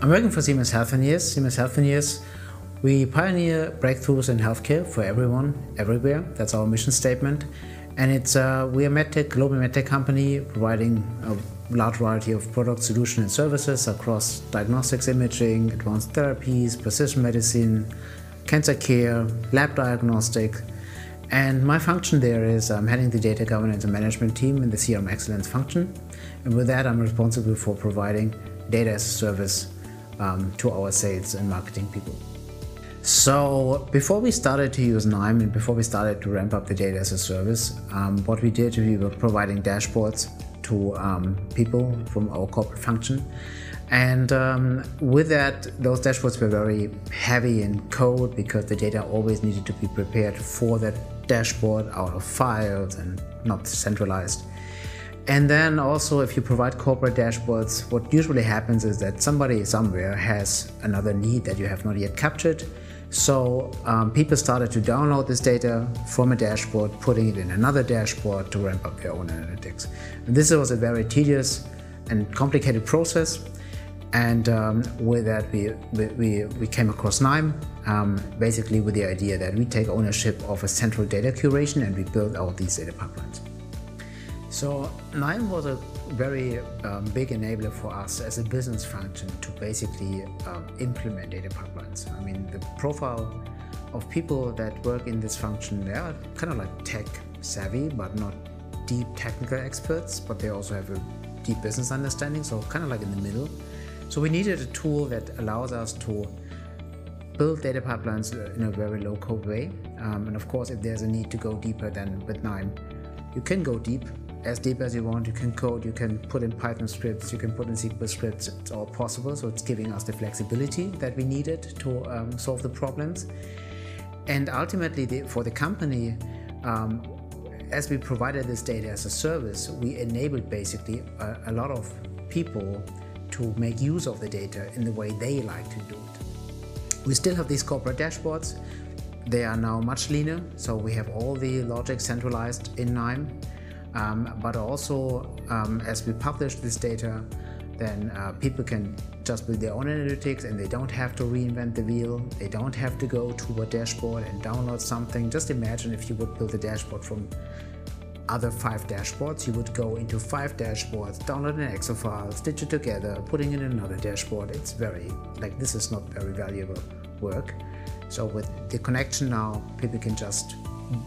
I'm working for SIEMENS Healthineers. SIEMENS Healthineers, we pioneer breakthroughs in healthcare for everyone, everywhere. That's our mission statement. And we're a medtech, global medtech company providing a large variety of products, solutions and services across diagnostics, imaging, advanced therapies, precision medicine, cancer care, lab diagnostic. And my function there is I'm heading the data governance and management team in the CRM excellence function. And with that, I'm responsible for providing data as a service to our sales and marketing people. So before we started to use KNIME and before we started to ramp up the data as a service, what we did, we were providing dashboards to people from our corporate function. And with that, those dashboards were very heavy in code because the data always needed to be prepared for that dashboard out of files and not centralized. And then also, if you provide corporate dashboards, what usually happens is that somebody somewhere has another need that you have not yet captured. So people started to download this data from a dashboard, putting it in another dashboard to ramp up their own analytics. And this was a very tedious and complicated process. And with that, we came across KNIME, basically with the idea that we take ownership of a central data curation and we build out these data pipelines. So KNIME was a very big enabler for us as a business function to basically implement data pipelines. I mean, the profile of people that work in this function, they are kind of like tech savvy, but not deep technical experts, but they also have a deep business understanding, so kind of like in the middle. So we needed a tool that allows us to build data pipelines in a very low-code way. And of course, if there's a need to go deeper than with KNIME, you can go deep as you want. You can code, you can put in Python scripts, you can put in SQL scripts. It's all possible. So it's giving us the flexibility that we needed to solve the problems. And ultimately, for the company, as we provided this data as a service, we enabled basically a lot of people to make use of the data in the way they like to do it. We still have these corporate dashboards. They are now much leaner, so we have all the logic centralized in KNIME. But also, as we publish this data, then people can just build their own analytics and they don't have to reinvent the wheel. They don't have to go to a dashboard and download something. Just imagine if you would build a dashboard from other 5 dashboards. You would go into 5 dashboards, download an Excel file, stitch it together, putting in another dashboard. It's this is not very valuable work. So with the connection now, people can just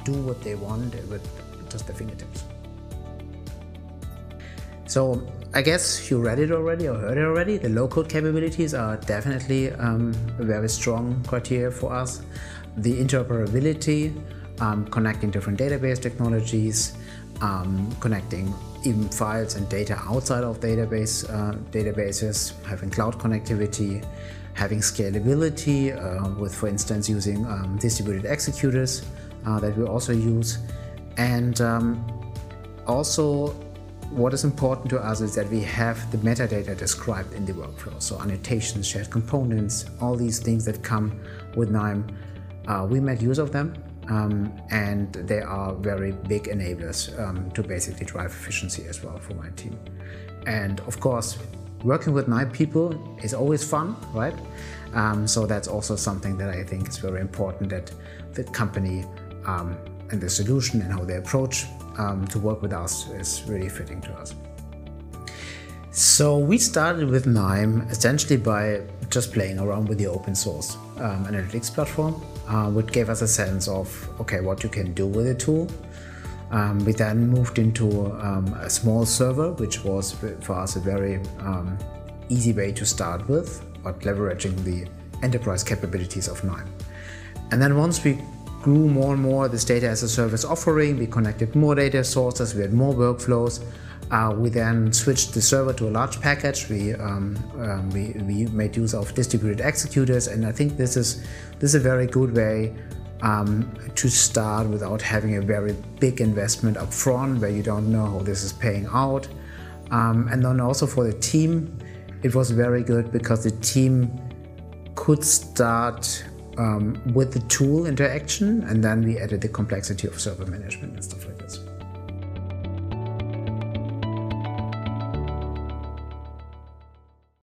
do what they want with just their fingertips. So I guess you read it already or heard it already. The low-code capabilities are definitely a very strong criteria for us. The interoperability, connecting different database technologies, connecting even files and data outside of databases, having cloud connectivity, having scalability with, for instance, using distributed executors that we also use. And also, what is important to us is that we have the metadata described in the workflow. So annotations, shared components, all these things that come with KNIME, we make use of them. And they are very big enablers to basically drive efficiency as well for my team. And of course, working with KNIME people is always fun, right? So that's also something that I think is very important, that the company and the solution and how they approach to work with us is really fitting to us. So we started with KNIME essentially by just playing around with the open source analytics platform, which gave us a sense of, okay, what you can do with the tool. We then moved into a small server, which was for us a very easy way to start with, but leveraging the enterprise capabilities of KNIME. And then once we grew more and more this data as a service offering, we connected more data sources, we had more workflows. We then switched the server to a large package. We made use of distributed executors, and I think this is a very good way to start without having a very big investment up front where you don't know how this is paying out. And then also for the team, it was very good because the team could start with the tool interaction, and then we added the complexity of server management and stuff like this.